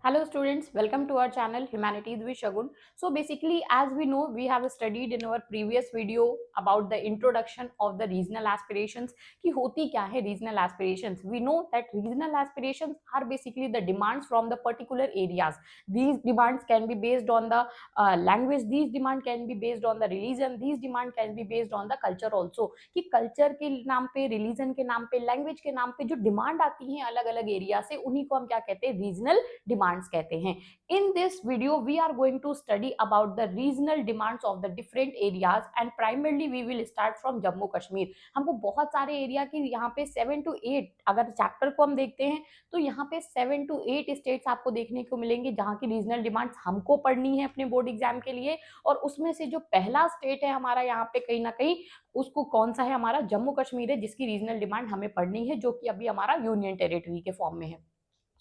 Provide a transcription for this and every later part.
Hello students, welcome to our channel Humanities with Shagun. So basically, as we know, we have studied in our previous video about the introduction of the regional aspirations कि होती क्या है regional aspirations. We know that regional aspirations are basically the demands from the particular areas. These demands can be based on the language, these demand can be based on the religion, these demand can be based on the culture also. कि culture के नाम पे, religion के नाम पे, language के नाम पे जो demand आती हैं अलग अलग एरिया से, उन्हीं को हम क्या कहते हैं, regional डिमांड्स कहते हैं. In this video we are going to study about the regional demands of the different areas and primarily we will start from Jammu Kashmir. हमको बहुत सारे एरिया की यहाँ पे 7 to 8 अगर चैप्टर को हम देखते हैं तो यहाँ पे 7 to 8 स्टेट्स आपको देखने को मिलेंगे जहाँ की रीजनल डिमांड्स हमको पढ़नी है अपने बोर्ड एग्जाम के लिए. और उसमें से जो पहला स्टेट है हमारा यहाँ पे कहीं ना कहीं उसको कौन सा है, हमारा जम्मू कश्मीर है, जिसकी रीजनल डिमांड हमें पढ़नी है, जो कि अभी हमारा यूनियन टेरिटरी के फॉर्म में है.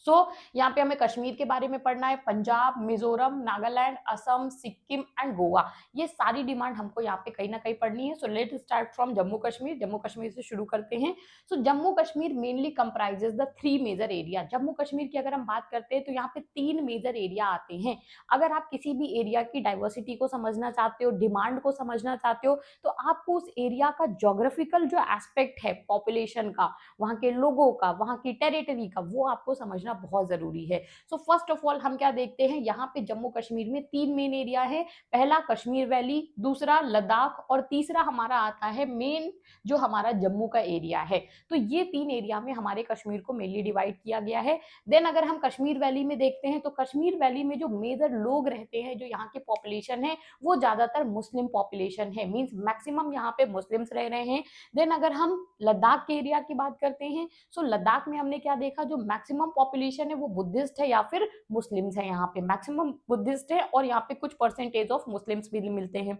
यहाँ पे हमें कश्मीर के बारे में पढ़ना है. पंजाब, मिजोरम, नागालैंड, असम, सिक्किम एंड गोवा, ये सारी डिमांड हमको यहाँ पे कहीं ना कहीं पढ़नी है. So let start from Jammu Kashmir. Jammu Kashmir से शुरू करते हैं. So Jammu Kashmir mainly comprises the 3 major area. Jammu Kashmir की अगर हम बात करते हैं तो यहाँ पे 3 मेजर एरिया आते हैं. अगर आप किसी भी एरिया की डाइवर्सिटी को समझना चाहते हो, डिमांड को समझना चाहते हो, तो आपको उस एरिया का जोग्राफिकल जो एस्पेक्ट है, पॉपुलेशन का, वहाँ के लोगों का, वहाँ की टेरिटरी का, वो आपको समझना बहुत जरूरी है. सो फर्स्ट ऑफ ऑल हम क्या देखते हैं, यहाँ पे जम्मू कश्मीर में 3 मेन एरिया है. पहला कश्मीर वैली, दूसरा लद्दाख और तीसरा हमारा आता है मेन जो हमारा जम्मू का एरिया है. तो ये 3 एरिया में हमारे कश्मीर को मेनली डिवाइड किया गया है. देन अगर हम कश्मीर वैली में देखते हैं तो कश्मीर वैली में जो मेजर लोग रहते हैं, जो यहाँ के पॉपुलेशन है, वो ज्यादातर मुस्लिम पॉपुलेशन है. मीन्स मैक्सिमम यहाँ पे मुस्लिम्स रह रहे हैं. देन अगर हम लद्दाख के एरिया की बात करते हैं, सो लद्दाख में हमने क्या देखा, जो मैक्सिमम पॉपुलेशन है वो बुद्धिस्ट है या फिर मुस्लिम्स है. यहाँ पे मैक्सिमम बुद्धिस्ट है और यहाँ पे कुछ परसेंटेज ऑफ मुस्लिम्स भी मिलते हैं.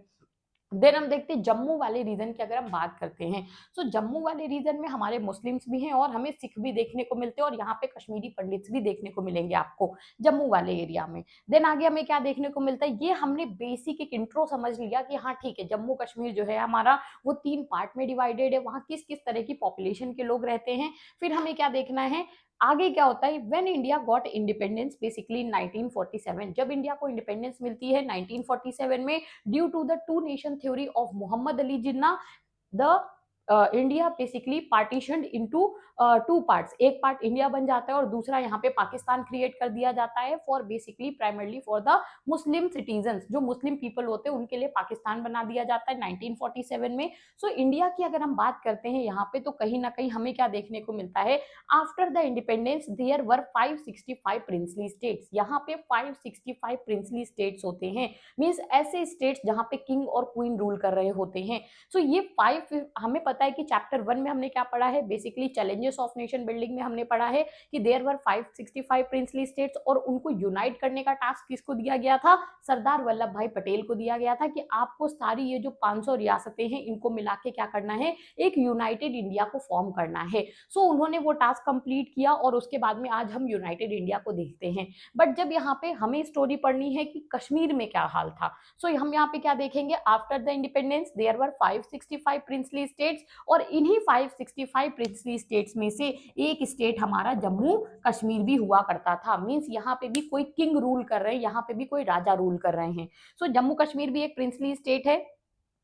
देन हम देखते हैं जम्मू वाले रीजन की अगर हम बात करते हैं, सो जम्मू वाले रीजन में हमारे मुस्लिम्स भी हैं और हमें सिख भी देखने को मिलते हैं और यहाँ पे कश्मीरी पंडित्स भी देखने को मिलेंगे आपको जम्मू वाले एरिया में. देन आगे हमें क्या देखने को मिलता है, ये हमने बेसिक एक इंट्रो समझ लिया कि हाँ ठीक है, जम्मू कश्मीर जो है हमारा वो 3 पार्ट में डिवाइडेड है, वहाँ किस किस तरह की पॉपुलेशन के लोग रहते हैं. फिर हमें क्या देखना है, आगे क्या होता है. When India got independence basically 1947, जब इंडिया को इंडिपेंडेंस मिलती है 1947 में, due to the two nation theory of Mohammad Ali Jinnah, the India basically partitioned into 2 parts. एक पार्ट इंडिया बन जाता है और दूसरा यहाँ पे पाकिस्तान क्रिएट कर दिया जाता है for basically primarily for the Muslim citizens. जो मुस्लिम पीपल होते हैं उनके लिए पाकिस्तान बना दिया जाता है 1947 में. सो इंडिया की अगर हम बात करते हैं यहाँ पे, तो कहीं ना कहीं हमें क्या देखने को मिलता है, after the independence there were 565 princely states. यहाँ पे 565 प्रिंसली स्टेट्स होते हैं. मीन्स ऐसे स्टेट्स जहाँ पे किंग और क्वीन रूल कर रहे होते हैं. सो ये 5 हमें पता है कि चैप्टर 1 में हमने क्या पढ़ा है, basically challenges of nation building में हमने पढ़ा है कि देयर वर 565 प्रिंसली स्टेट्स और उनको यूनाइट करने का टास्क किसको दिया गया था, सरदार वल्लभ भाई पटेल को दिया गया था कि आपको सारी ये जो 500 रियासतें हैं इनको मिला के क्या करना है, एक यूनाइटेड इंडिया को फॉर्म करना है. सो उन्होंने वो टास्क कंप्लीट किया और उसके बाद में आज हम यूनाइटेड इंडिया को देखते हैं. बट जब यहाँ पे हमें स्टोरी पढ़नी है कि कश्मीर में क्या हाल था, सो हम यहाँ पे क्या देखेंगे, after the independence there were 565 princely states और इन्हीं 565 प्रिंसली स्टेट्स में से एक स्टेट हमारा जम्मू कश्मीर भी हुआ करता था. मींस यहाँ पे भी कोई किंग रूल कर रहे हैं, यहाँ पे भी कोई राजा रूल कर रहे हैं. सो जम्मू कश्मीर भी एक प्रिंसली स्टेट है.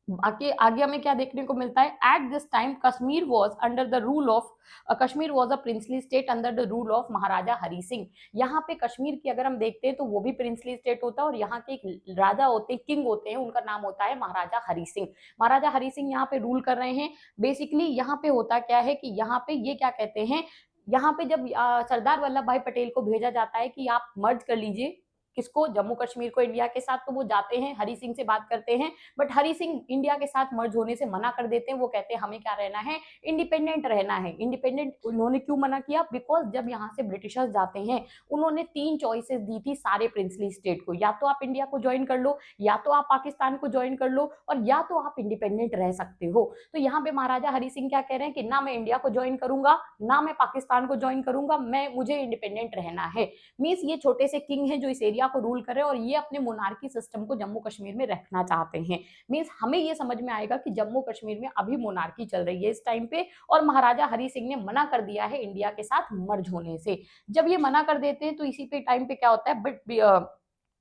आगे आगे हमें क्या देखने को मिलता है, at this time Kashmir was under the rule of Kashmir was a princely state under the rule of Maharaja Hari Singh. यहाँ पे कश्मीर की अगर हम देखते हैं तो वो भी प्रिंसली स्टेट होता है और यहाँ के एक राजा होते हैं, किंग होते हैं, उनका नाम होता है महाराजा हरि सिंह. महाराजा हरि सिंह यहाँ पे रूल कर रहे हैं. बेसिकली यहाँ पे होता क्या है कि यहाँ पे ये क्या कहते हैं, यहाँ पे जब सरदार वल्लभ भाई पटेल को भेजा जाता है कि आप मर्ज कर लीजिए किसको, जम्मू कश्मीर को इंडिया के साथ, तो वो जाते हैं, हरि सिंह से बात करते हैं. बट हरि सिंह इंडिया के साथ मर्ज होने से मना कर देते हैं. वो कहते हैं हमें क्या रहना है, इंडिपेंडेंट रहना है. इंडिपेंडेंट उन्होंने क्यों मना किया, बिकॉज जब यहाँ से ब्रिटिशर्स जाते हैं उन्होंने 3 चॉइसेस दी थी सारे प्रिंसली स्टेट को, या तो आप इंडिया को ज्वाइन कर लो, या तो आप पाकिस्तान को ज्वाइन कर लो, और या तो आप इंडिपेंडेंट रह सकते हो. तो यहाँ पे महाराजा हरि सिंह क्या कह रहे हैं कि ना मैं इंडिया को ज्वाइन करूंगा, ना मैं पाकिस्तान को ज्वाइन करूंगा, मुझे इंडिपेंडेंट रहना है. मीन्स ये छोटे से किंग है जो इस एरिया एरिया को रूल कर रहे हैं और ये अपने मोनार्की सिस्टम को जम्मू कश्मीर में रखना चाहते हैं। मीन्स हमें ये समझ में आएगा कि जम्मू कश्मीर में अभी मोनार्की चल रही है इस टाइम पे, और महाराजा हरि सिंह ने मना कर दिया है इंडिया के साथ मर्ज होने से। जब ये मना कर देते हैं तो इसी पे टाइम पे क्या होता है, but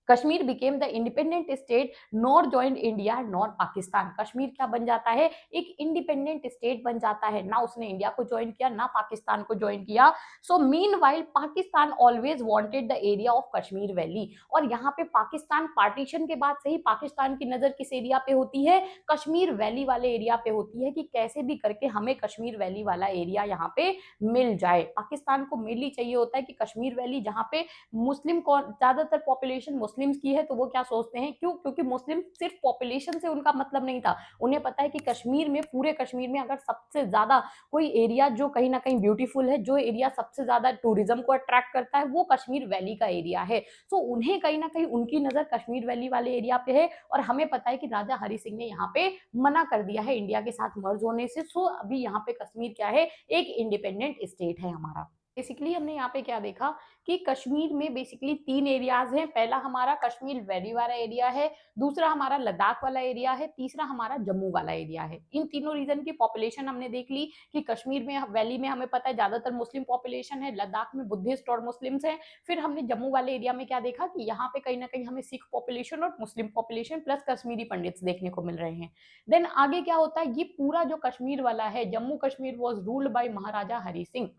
Kashmir became the independent state, nor joint India nor Pakistan. Kashmir क्या बन जाता है, एक इंडिपेंडेंट स्टेट बन जाता है, ना उसने इंडिया को ज्वाइन किया ना पाकिस्तान को ज्वाइन किया। So meanwhile Pakistan always wanted the area of Kashmir valley, और यहाँ पे पाकिस्तान पार्टीशन के बाद से ही पाकिस्तान की नजर किस एरिया पे होती है, कश्मीर वैली वाले एरिया पे होती है कि कैसे भी करके हमें कश्मीर वैली वाला एरिया यहाँ पे मिल जाए। पाकिस्तान को मेनली चाहिए होता है कि कश्मीर वैली, जहाँ पे मुस्लिम ज्यादातर पॉपुलेशन मुस्लिम्स की है, तो वो क्या सोचते हैं, क्यों, क्योंकि मुस्लिम सिर्फ पॉपुलेशन से उनका मतलब नहीं था, उन्हें पता है कि कश्मीर में, पूरे कश्मीर में अगर सबसे ज्यादा कोई एरिया जो कहीं ना कहीं ब्यूटीफुल है, जो एरिया सबसे ज्यादा टूरिज्म को अट्रैक्ट करता है, वो कश्मीर वैली का एरिया है। सो उन्हें कहीं ना कहीं उनकी नजर कश्मीर वैली वाले एरिया पे है, और हमें पता है कि राजा हरि सिंह ने यहाँ पे मना कर दिया है इंडिया के साथ मर्ज होने से। सो अभी यहाँ पे कश्मीर क्या है, एक इंडिपेंडेंट स्टेट है हमारा। बेसिकली हमने यहाँ पे क्या देखा कि कश्मीर में बेसिकली 3 एरियाज हैं। पहला हमारा कश्मीर वैली वाला एरिया है, दूसरा हमारा लद्दाख वाला एरिया है, तीसरा हमारा जम्मू वाला एरिया है। इन तीनों रीजन की पॉपुलेशन हमने देख ली कि कश्मीर में वैली में हमें पता है ज्यादातर मुस्लिम पॉपुलेशन है, लद्दाख में बुद्धिस्ट और मुस्लिम्स हैं। फिर हमने जम्मू वाले एरिया में क्या देखा कि यहाँ पे कहीं ना कहीं हमें सिख पॉपुलेशन और Muslim population plus Kashmiri pandits देखने को मिल रहे हैं। देन आगे क्या होता है, ये पूरा जो कश्मीर वाला है, Jammu Kashmir was ruled by Maharaja Hari Singh.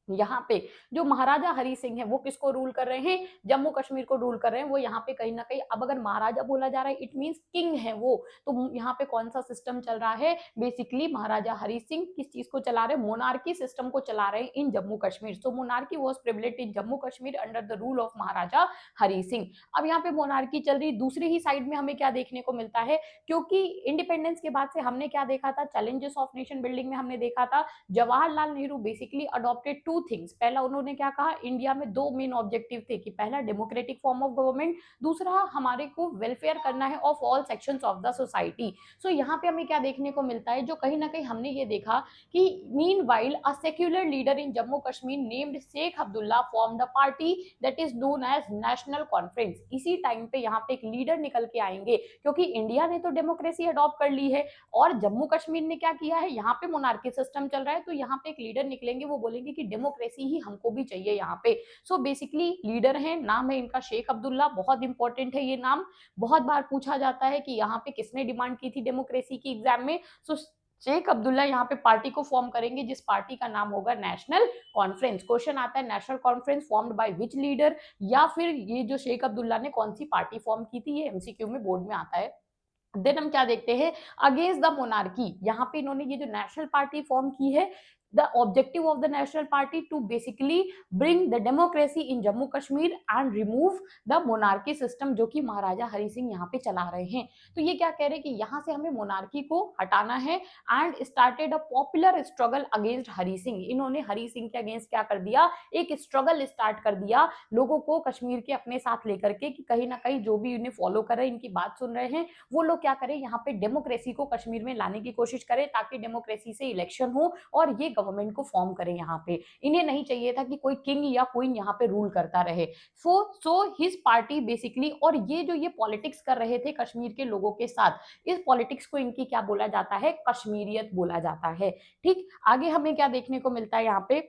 यहाँ पे जो महाराजा हरि सिंह है वो किसको रूल कर रहे हैं, जम्मू कश्मीर को रूल कर रहे हैं। वो यहाँ पे कहीं ना कहीं, अब अगर महाराजा बोला जा रहा है इट मींस किंग है वो, तो यहाँ पे कौन सा सिस्टम चल रहा है, बेसिकली महाराजा हरि सिंह किस चीज को चला रहे हैं, मोनार्की सिस्टम को चला रहे हैं in Jammu Kashmir. So monarchy was privileged in Jammu Kashmir under the rule of Maharaja Hari Singh. अब यहाँ पे मोनार्की चल रही, दूसरी ही साइड में हमें क्या देखने को मिलता है, क्योंकि इंडिपेंडेंस के बाद से हमने क्या देखा था, चैलेंजेस ऑफ नेशन बिल्डिंग में हमने देखा था Jawaharlal Nehru basically adopted 2 things. पहला उन्होंने क्या कहा, इंडिया में 2 मेन ऑब्जेक्टिव थे कि पहला डेमोक्रेटिक फॉर्म ऑफ गवर्नमेंट, दूसरा हमारे को वेलफेयर करना है of all sections of the society. So यहाँ पे हमें क्या देखने को मिलता है, जो कहीं ना कहीं हमने ये देखा कि meanwhile a secular leader in Jammu Kashmir named Sheikh Abdullah form the party that is known as National Conference. इसी टाइम पे यहाँ पे एक लीडर निकल के आएंगे, क्योंकि इंडिया ने तो डेमोक्रेसी अडॉप्ट कर ली है और जम्मू कश्मीर ने क्या किया है, यहाँ पे मोनार्की सिस्टम चल रहा है, तो यहाँ पे एक लीडर निकलेंगे, वो बोलेंगे कि डेमोक्रेसी ही हमको भी चाहिए यहाँ पे। सो बेसिकली लीडर है, नाम है इनका शेख अब्दुल्ला, बहुत इंपॉर्टेंट है ये नाम, बहुत बार पूछा जाता है कि यहाँ पे किसने डिमांड की थी डेमोक्रेसी की एग्जाम में। सो शेख अब्दुल्ला यहाँ पे पार्टी को फॉर्म करेंगे, जिस पार्टी का नाम होगा नेशनल कॉन्फ्रेंस। क्वेश्चन आता है national conference formed by which leader, या फिर ये जो शेख अब्दुल्ला ने कौन सी पार्टी फॉर्म की थी, ये एमसीक्यू में बोर्ड में आता है। देन हम क्या देखते हैं, अगेंस्ट द मोनार्की, यहाँ पे इन्होंने ये जो नेशनल पार्टी फॉर्म की है, the objective of the national party to basically bring the democracy in Jammu Kashmir and remove the monarchy system जो कि महाराजा हरि सिंह यहाँ पे चला रहे हैं। तो ये क्या कह रहे हैं कि यहाँ से हमें मोनार्की को हटाना है and started a popular struggle against Hari Singh. इन्होंने हरि सिंह के अगेंस्ट क्या कर दिया, एक स्ट्रगल स्टार्ट कर दिया लोगों को कश्मीर के अपने साथ लेकर के, कि कहीं ना कहीं जो भी इन्हें फॉलो कर रहे हैं, इनकी बात सुन रहे हैं, वो लोग क्या करें, यहाँ पे डेमोक्रेसी को कश्मीर में लाने की कोशिश करें, ताकि डेमोक्रेसी से इलेक्शन हो और ये गवर्नमेंट को फॉर्म करें यहाँ पे। इन्हें नहीं चाहिए था कि कोई किंग या क्वीन यहाँ पे रूल करता रहे। सो हिज पार्टी बेसिकली, और ये जो ये पॉलिटिक्स कर रहे थे कश्मीर के लोगों के साथ, इस पॉलिटिक्स को इनकी क्या बोला जाता है, कश्मीरियत बोला जाता है। ठीक, आगे हमें क्या देखने को मिलता है यहाँ पे,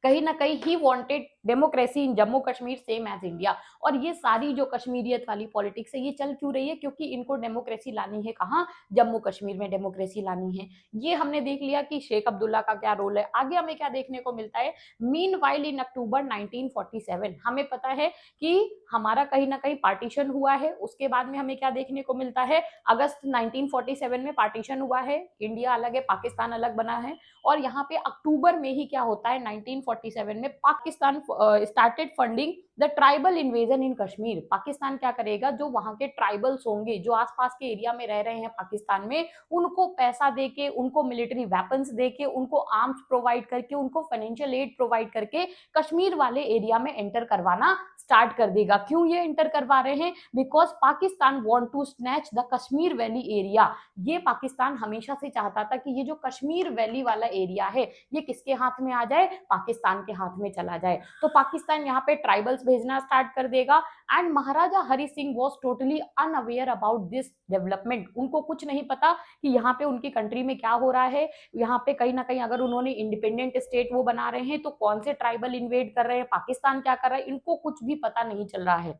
कहीं ना कहीं ही wanted democracy in Jammu Kashmir same as India. और ये सारी जो कश्मीरियत वाली पॉलिटिक्स है ये चल क्यों रही है, क्योंकि इनको डेमोक्रेसी लानी है कहाँ, जम्मू कश्मीर में डेमोक्रेसी लानी है। ये हमने देख लिया कि शेख अब्दुल्ला का क्या रोल है। आगे हमें क्या देखने को मिलता है, मीनवाइल इन अक्टूबर 1947 हमें पता है कि हमारा कहीं ना कहीं पार्टीशन हुआ है। उसके बाद में हमें क्या देखने को मिलता है, अगस्त 1947 में पार्टीशन हुआ है, इंडिया अलग है, पाकिस्तान अलग बना है। और यहाँ पे अक्टूबर में ही क्या होता है, 1947 में Pakistan started funding the tribal invasion इन कश्मीर। पाकिस्तान क्या करेगा, जो वहां के ट्राइबल्स होंगे, जो आसपास के एरिया में रह रहे हैं पाकिस्तान में, उनको पैसा देके, उनको मिलिट्री वेपन्स देके, उनको आर्म्स प्रोवाइड करके, उनको फाइनेंशियल एड प्रोवाइड करके कश्मीर वाले एरिया में एंटर करवाना स्टार्ट कर देगा। क्यों ये एंटर करवा रहे हैं, because Pakistan want to snatch the Kashmir valley area. ये पाकिस्तान हमेशा से चाहता था कि ये जो कश्मीर वैली वाला एरिया है ये किसके हाथ में आ जाए, पाकिस्तान के हाथ में चला जाए। तो तो पाकिस्तान यहाँ पे ट्राइबल्स भेजना स्टार्ट कर देगा। And Maharaja Hari Singh was totally unaware about this development. उनको कुछ नहीं पता कि यहाँ पे उनकी कंट्री में क्या हो रहा है, यहाँ पे कहीं ना कहीं अगर उन्होंने इंडिपेंडेंट स्टेट वो बना रहे हैं तो कौन से ट्राइबल इन्वेड कर रहे हैं, पाकिस्तान क्या कर रहा है, इनको कुछ भी पता नहीं चल रहा है।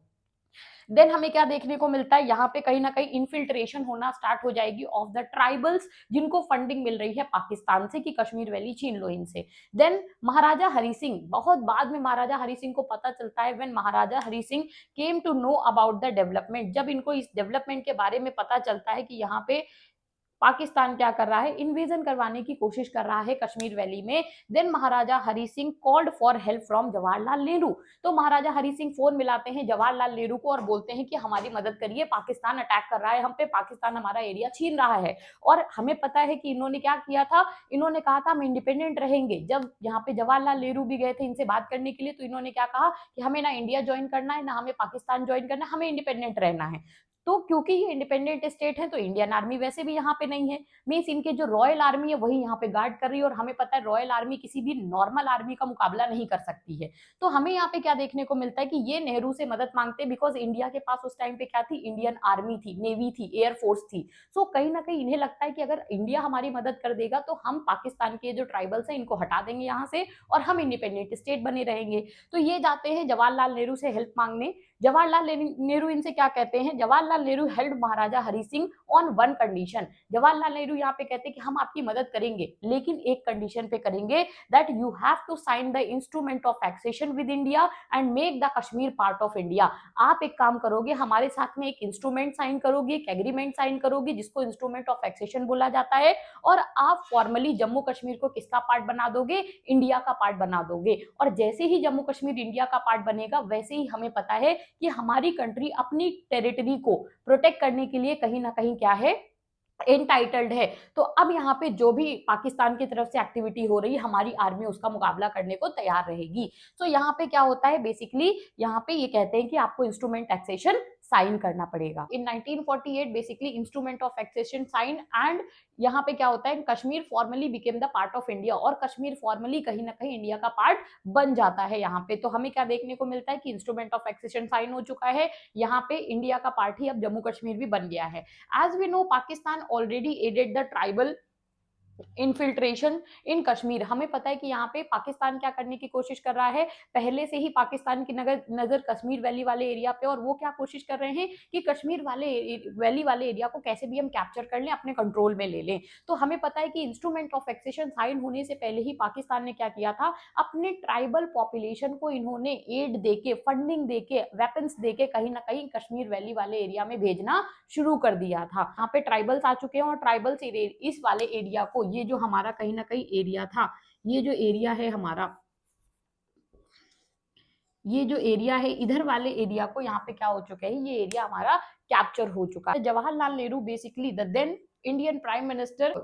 देन हमें क्या देखने को मिलता है, यहाँ पे कहीं ना कहीं इन्फिल्ट्रेशन होना स्टार्ट हो जाएगी ऑफ द ट्राइबल्स, जिनको फंडिंग मिल रही है पाकिस्तान से कि कश्मीर वैली छीन लो इनसे। देन महाराजा हरि सिंह, बहुत बाद में महाराजा हरि सिंह को पता चलता है, when Maharaja Hari Singh came to know about the development, जब इनको इस डेवलपमेंट के बारे में पता चलता है कि यहाँ पे पाकिस्तान क्या कर रहा है, इन्वेजन करवाने की कोशिश कर रहा है कश्मीर वैली में। Then Maharaja Hari Singh called for help from Jawaharlal Nehru. तो महाराजा हरि सिंह फोन मिलाते हैं जवाहरलाल नेहरू को और बोलते हैं कि हमारी मदद करिए, पाकिस्तान अटैक कर रहा है हम पे, पाकिस्तान हमारा एरिया छीन रहा है। और हमें पता है कि इन्होंने क्या किया था, इन्होंने कहा था हम इंडिपेंडेंट रहेंगे। जब यहाँ पे जवाहरलाल नेहरू भी गए थे इनसे बात करने के लिए, तो इन्होंने क्या कहा कि हमें ना इंडिया ज्वाइन करना है, ना हमें पाकिस्तान ज्वाइन करना है, हमें इंडिपेंडेंट रहना है। तो क्योंकि ये इंडिपेंडेंट स्टेट है तो इंडियन आर्मी वैसे भी यहाँ पे नहीं है, मीन्स इनके जो रॉयल आर्मी है वही यहाँ पे गार्ड कर रही है। और हमें पता है रॉयल आर्मी किसी भी नॉर्मल आर्मी का मुकाबला नहीं कर सकती है। तो हमें यहाँ पे क्या देखने को मिलता है कि ये नेहरू से मदद मांगते हैं, बिकॉज इंडिया के पास उस टाइम पे क्या थी, इंडियन आर्मी थी, नेवी थी, एयरफोर्स थी। सो कहीं ना कहीं इन्हें लगता है कि अगर इंडिया हमारी मदद कर देगा तो हम पाकिस्तान के जो ट्राइबल्स हैं इनको हटा देंगे यहाँ से और हम इंडिपेंडेंट स्टेट बने रहेंगे। तो ये जाते हैं जवाहरलाल नेहरू से हेल्प मांगने। जवाहरलाल नेहरू इनसे क्या कहते हैं, Jawaharlal Nehru help Maharaja Hari Singh on one condition. Jawaharlal Nehru यहाँ पे कहते हैं कि हम आपकी मदद करेंगे, लेकिन एक कंडीशन पे करेंगे, that you have to sign the instrument of accession with India and make the Kashmir part of India. आप एक काम करोगे, हमारे साथ में एक इंस्ट्रूमेंट साइन करोगे, एक एग्रीमेंट साइन करोगे जिसको इंस्ट्रूमेंट ऑफ एक्सेशन बोला जाता है, और आप फॉर्मली जम्मू कश्मीर को किसका पार्ट बना दोगे, इंडिया का पार्ट बना दोगे। और जैसे ही जम्मू कश्मीर इंडिया का पार्ट बनेगा, वैसे ही हमें पता है कि हमारी कंट्री अपनी टेरिटरी को प्रोटेक्ट करने के लिए कहीं ना कहीं क्या है, एंटाइटल्ड है। तो अब यहाँ पे जो भी पाकिस्तान की तरफ से एक्टिविटी हो रही है, हमारी आर्मी उसका मुकाबला करने को तैयार रहेगी। तो यहाँ पे क्या होता है, बेसिकली यहाँ पे ये कहते हैं कि आपको इंस्ट्रूमेंट टैक्सेशन साइन करना पड़ेगा। In 1948 basically instrument of taxation sign, and यहाँ पे क्या होता है, Kashmir formally became the part of India, और कश्मीर फॉर्मली कहीं ना कहीं इंडिया का पार्ट बन जाता है यहाँ पे। तो हमें क्या देखने को मिलता है कि इंस्ट्रूमेंट ऑफ टैक्सेशन साइन हो चुका है, यहाँ पे इंडिया का पार्ट ही अब जम्मू कश्मीर भी बन गया है। As we know, Pakistan already aided the tribal infiltration in Kashmir. हमें पता है कि यहाँ पे पाकिस्तान क्या करने की कोशिश कर रहा है, पहले से ही पाकिस्तान की नजर कश्मीर वैली वाले एरिया पे, और वो क्या कोशिश कर रहे हैं कि कश्मीर वैली वाले एरिया को कैसे भी हम कैप्चर कर लें, अपने कंट्रोल में ले लें। तो हमें पता है कि इंस्ट्रूमेंट ऑफ एक्सेशन साइन होने से पहले ही पाकिस्तान ने क्या किया था, अपने ट्राइबल पॉपुलेशन को इन्होंने एड देके, फंडिंग देके, वेपन्स देके कहीं ना कहीं कश्मीर वैली वाले एरिया में भेजना शुरू कर दिया था। यहाँ पे ट्राइबल्स आ चुके हैं और ट्राइबल्स इस वाले एरिया को, ये जो हमारा कहीं ना कहीं एरिया था, ये जो एरिया है हमारा, ये जो एरिया है इधर वाले एरिया को यहाँ पे क्या हो चुका है, ये एरिया हमारा कैप्चर हो चुका है। Jawaharlal Nehru basically the then Indian prime minister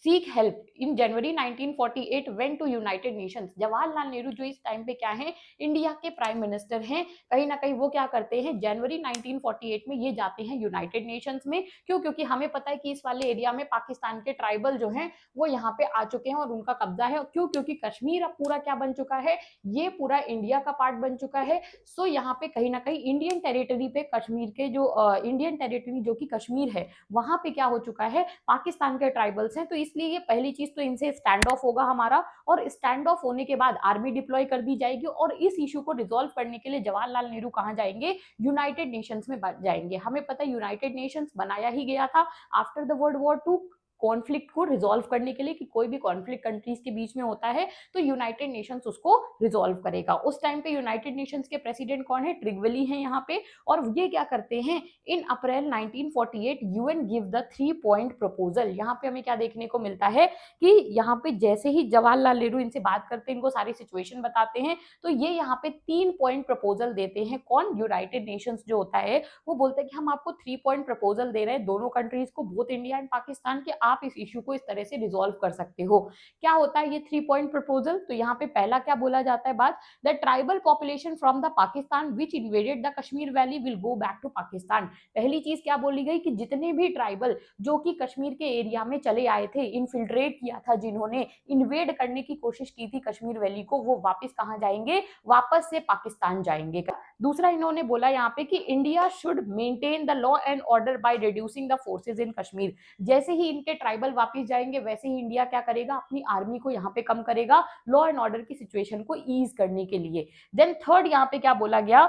seek help in January 1948 went to United Nations. Jawaharlal Nehru जो इस टाइम पे क्या है, इंडिया के प्राइम मिनिस्टर हैं, कहीं ना कहीं वो क्या करते हैं, जनवरी 1948 में ये जाते हैं यूनाइटेड नेशंस में। क्यों, क्योंकि हमें पता है कि इस वाले एरिया में पाकिस्तान के ट्राइबल जो हैं वो यहाँ पे आ चुके हैं और उनका कब्जा है। क्यों, क्योंकि कश्मीर अब पूरा क्या बन चुका है, ये पूरा इंडिया का पार्ट बन चुका है। सो यहाँ पे कहीं ना कहीं इंडियन टेरिटरी पे कश्मीर के जो इंडियन टेरिटरी जो कि कश्मीर है, वहां पे क्या हो चुका है, पाकिस्तान के ट्राइबल्स हैं। तो इसलिए ये पहली चीज तो इनसे स्टैंड ऑफ होगा हमारा, और स्टैंड ऑफ होने के बाद आर्मी डिप्लॉय कर दी जाएगी, और इस इशू को रिजॉल्व करने के लिए जवाहरलाल नेहरू कहां जाएंगे, यूनाइटेड नेशंस में जाएंगे। हमें पता है यूनाइटेड नेशंस बनाया ही गया था after the world war two, conflict को रिजॉल्व करने के लिए, कि कोई भी कॉन्फ्लिक्ट कंट्रीज के बीच में होता है तो यूनाइटेड नेशंस उसको रिजॉल्व करेगा। उस टाइम पे यूनाइटेड नेशंस के प्रेसिडेंट कौन है, ट्रिगवली हैं यहाँ पे। और ये क्या करते हैं, इन अप्रैल 1948 UN give the 3 point proposal. यहाँ पे हमें क्या देखने को मिलता है कि यहाँ पे जैसे ही जवाहरलाल नेहरू इनसे बात करते हैं, इनको सारी सिचुएशन बताते हैं, तो ये यहाँ पे 3 पॉइंट प्रपोजल देते हैं। कौन, यूनाइटेड नेशंस जो होता है वो बोलते हैं कि हम आपको 3 पॉइंट प्रपोजल दे रहे हैं दोनों कंट्रीज को, बोथ इंडिया एंड पाकिस्तान के, आप इस इशू को इस तरह से रिजॉल्व कर सकते हो। क्या होता है ये 3 पॉइंट प्रपोजल? तो यहाँ पे पहला क्या बोला जाता है बात, the tribal population from the Pakistan which invaded the Kashmir valley will go back to Pakistan. पहली चीज क्या बोली गई कि जितने भी ट्राइबल जो कि कश्मीर के एरिया में चले आए थे, इन्फिल्ट्रेट किया था, जिन्होंने इन्वेड करने की कोशिश की थी कश्मीर वैली को, वो वापस कहाँ जाएंगे? वापस से पाकिस्तान जाएंगे। दूसरा इन्होंने बोला यहाँ पे कि India should maintain the law and order by reducing the forces in Kashmir. जैसे ही इनके ट्राइबल वापस जाएंगे वैसे ही इंडिया क्या करेगा? अपनी आर्मी को यहाँ पे कम करेगा, लॉ एंड ऑर्डर की सिचुएशन को ईज करने के लिए। देन थर्ड यहाँ पे क्या बोला गया,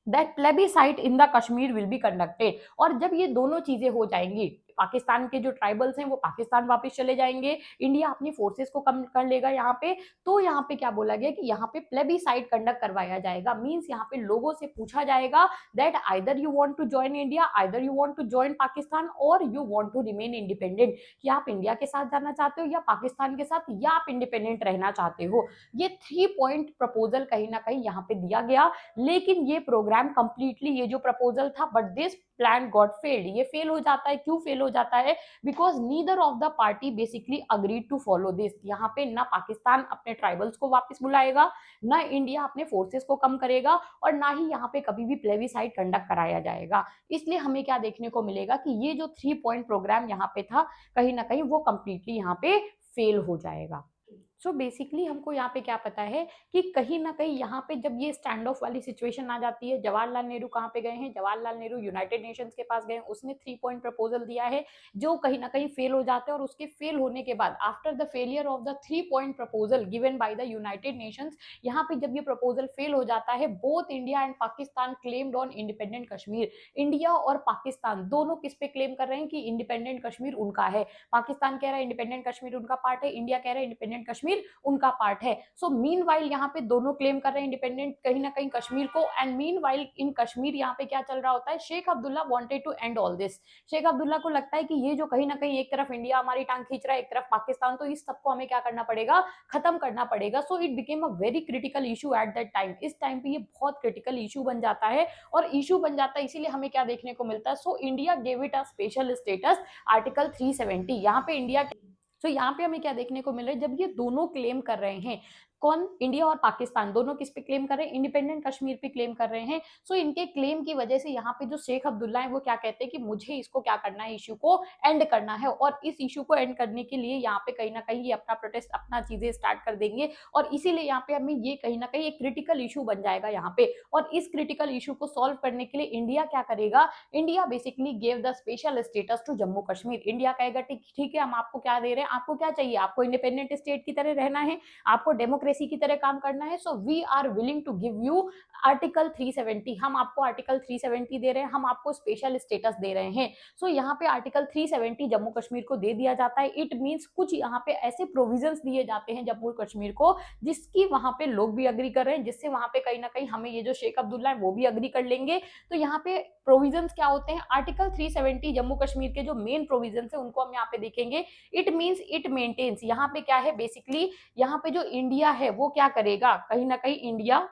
that plebiscite in the Kashmir will be conducted. और जब ये दोनों चीजें हो जाएंगी, पाकिस्तान के जो ट्राइबल्स हैं वो पाकिस्तान वापस चले जाएंगे, इंडिया अपनी फोर्सेस को कम कर लेगा यहाँ पे, तो यहाँ पे क्या बोला गया कि यहाँ पे प्लेबिसाइट कंडक्ट करवाया जाएगा। मींस यहाँ पे लोगों से पूछा जाएगा that either you want to join India, either you want to join Pakistan, और you want to remain independent, कि आप इंडिया के साथ जाना चाहते हो या पाकिस्तान के साथ, या आप इंडिपेंडेंट रहना चाहते हो। ये 3 पॉइंट प्रपोजल कहीं ना कहीं यहाँ पे दिया गया। लेकिन ये प्रोग्राम कंप्लीटली, ये जो प्रपोजल था, but this plan got failed, ये फेल हो जाता है। क्यों फेल हो जाता है? Because neither of the party basically agreed to follow this. यहाँ पे ना पाकिस्तान अपने ट्राइबल्स को वापस बुलाएगा, ना इंडिया अपने फोर्सेस को कम करेगा, और ना ही यहाँ पे कभी भी प्लेबिसाइट कंडक्ट कराया जाएगा। इसलिए हमें क्या देखने को मिलेगा कि ये जो 3 पॉइंट प्रोग्राम यहाँ पे था, कहीं ना कहीं वो कंप्लीटली यहाँ पे फेल हो जाएगा। सो बेसिकली हमको यहाँ पे क्या पता है कि कहीं ना कहीं यहाँ पे जब ये स्टैंड ऑफ वाली सिचुएशन आ जाती है, जवाहरलाल नेहरू कहाँ पे गए हैं? जवाहरलाल नेहरू यूनाइटेड नेशंस के पास गए, उसने 3 पॉइंट प्रपोजल दिया है जो कहीं ना कहीं फेल हो जाते हैं। और उसके फेल होने के बाद, after the failure of the 3 point proposal given by the United Nations, यहाँ पे जब ये प्रपोजल फेल हो जाता है, both India and Pakistan claimed on independent Kashmir. India और पाकिस्तान दोनों किस पे क्लेम कर रहे हैं कि इंडिपेंडेंट कश्मीर उनका है? पाकिस्तान कह रहा है इंडिपेंडेंट कश्मीर उनका पार्ट है, इंडिया कह रहा है इंडिपेंडेंट कश्मीर उनका पार्ट है। सो मीनवाइल यहाँ पे दोनों क्लेम कर रहे हैं इंडिपेंडेंट कहीं ना कहीं कश्मीर को, एंड मीनवाइल इन कश्मीर यहाँ पे क्या चल रहा होता है? Sheikh Abdullah wanted to end all this. Sheikh Abdullah को लगता है कि ये जो कहीं ना कहीं एक तरफ इंडिया हमारी टांग खींच रहा है, एक तरफ पाकिस्तान, तो इस सबको हमें क्या करना पड़ेगा? खत्म करना पड़ेगा। So it became a very critical issue at that time. इस टाइम पे ये बहुत क्रिटिकल इशू बन जाता है, और इशू बन जाता है इसीलिए हमें क्या देखने को मिलता है? So India gave it a special status, article 370। यहाँ पे इंडिया, तो यहाँ पे हमें क्या देखने को मिल रहा है? जब ये दोनों क्लेम कर रहे हैं, कौन? इंडिया और पाकिस्तान दोनों किस पे क्लेम कर रहे हैं? इंडिपेंडेंट कश्मीर पे क्लेम कर रहे हैं। सो इनके क्लेम की वजह से यहाँ पे जो शेख अब्दुल्ला है वो क्या कहते हैं कि मुझे इसको क्या करना है? इशू को एंड करना है। और इस इशू को एंड करने के लिए यहाँ पे कहीं ना कहीं ये अपना प्रोटेस्ट, अपना चीजें स्टार्ट कर देंगे, और इसीलिए यहाँ पे हमें ये कहीं ना कहीं एक क्रिटिकल इशू बन जाएगा यहाँ पे। और इस क्रिटिकल इशू को सॉल्व करने के लिए इंडिया क्या करेगा? India basically gave the special status to Jammu Kashmir. India कहेगा ठीक है, हम आपको क्या दे रहे हैं? आपको क्या चाहिए? आपको इंडिपेंडेंट स्टेट की तरह रहना है, आपको डेमोक्रेसी की तरह काम करना है। So we are willing to give you article 370। हम आपको आर्टिकल 370 दे रहे हैं, हम आपको स्पेशल स्टेटस दे रहे हैं। सो यहाँ पे आर्टिकल 370 जम्मू कश्मीर को दे दिया जाता है। इट मींस कुछ यहाँ पे ऐसे प्रोविजंस दिए जाते हैं जम्मू कश्मीर को जिसकी वहां पे लोग भी अग्री कर रहे हैं, जिससे वहां पे कहीं ना कहीं हमें ये जो शेख अब्दुल्ला है वो भी अग्री कर लेंगे। तो यहाँ पे प्रोविजंस क्या होते हैं? आर्टिकल 370 जम्मू कश्मीर के जो मेन प्रोविजंस है उनको हम यहाँ पे देखेंगे। इट मींस इट मेंटेन्स, यहाँ पे क्या है बेसिकली, यहाँ पे जो इंडिया है वो क्या करेगा? कहीं ना कहीं इंडिया,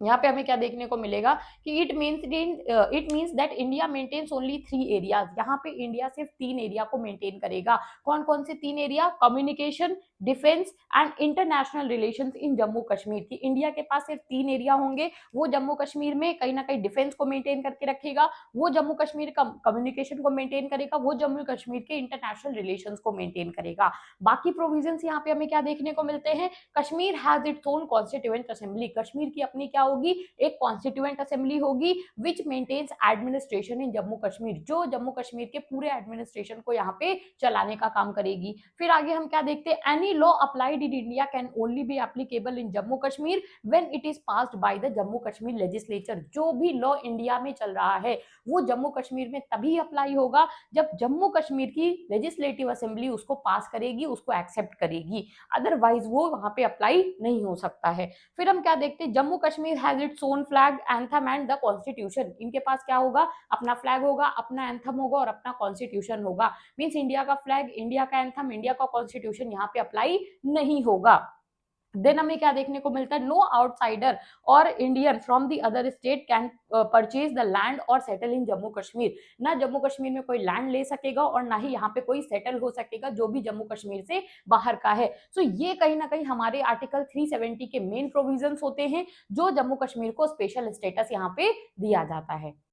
यहाँ पे हमें क्या देखने को मिलेगा कि it means that India maintains only 3 areas. यहाँ पे इंडिया सिर्फ 3 एरिया को मेंटेन करेगा। कौन कौन से 3 area? Communication, defence and international relations in Jammu Kashmir. की इंडिया के पास सिर्फ 3 एरिया होंगे। वो जम्मू कश्मीर में कहीं ना कहीं डिफेंस को मेंटेन करके रखेगा, वो जम्मू कश्मीर का कम्युनिकेशन को मेंटेन करेगा, वो जम्मू कश्मीर के इंटरनेशनल रिलेशंस को मेंटेन करेगा। बाकी प्रोविजंस यहाँ पे हमें क्या देखने को मिलते हैं? Kashmir has its own constituent assembly. Kashmir की अपनी क्या होगी? एक कॉन्स्टिट्यूएंट असेंबली होगी विच maintains administration in Jammu Kashmir, जो जम्मू कश्मीर के पूरे एडमिनिस्ट्रेशन को यहाँ पे चलाने का काम करेगी। फिर आगे हम क्या देखते हैं? Any law applied in India can only be applicable in Jammu Kashmir when it is passed by the Jammu Kashmir legislature. जो भी लॉ इंडिया में चल रहा है वो जम्मू कश्मीर में तभी अप्लाई होगा जब जम्मू कश्मीर की लेजिस्लेटिव असेंबली उसको पास करेगी, उसको एक्सेप्ट करेगी, अदरवाइज वो वहां पे अप्लाई नहीं हो सकता है। फिर हम क्या देखते हैं? Jammu Kashmir has its own flag, anthem and the constitution. इनके पास क्या होगा? अपना फ्लैग होगा, अपना एंथम होगा और अपना कॉन्स्टिट्यूशन होगा। मींस इंडिया का फ्लैग, इंडिया का एंथम, इंडिया का कॉन्स्टिट्यूशन यहाँ पे अप्लाई नहीं होगा। देन हमें क्या देखने को मिलता है, नो आउटसाइडर और Indian from the other state can purchase the land और सेटल इन जम्मू कश्मीर। ना जम्मू कश्मीर में कोई लैंड ले सकेगा और ना ही यहाँ पे कोई सेटल हो सकेगा जो भी जम्मू कश्मीर से बाहर का है। सो ये कहीं ना कहीं हमारे आर्टिकल 370 के मेन प्रोविजंस होते हैं जो जम्मू कश्मीर को स्पेशल स्टेटस यहाँ पे दिया जाता है।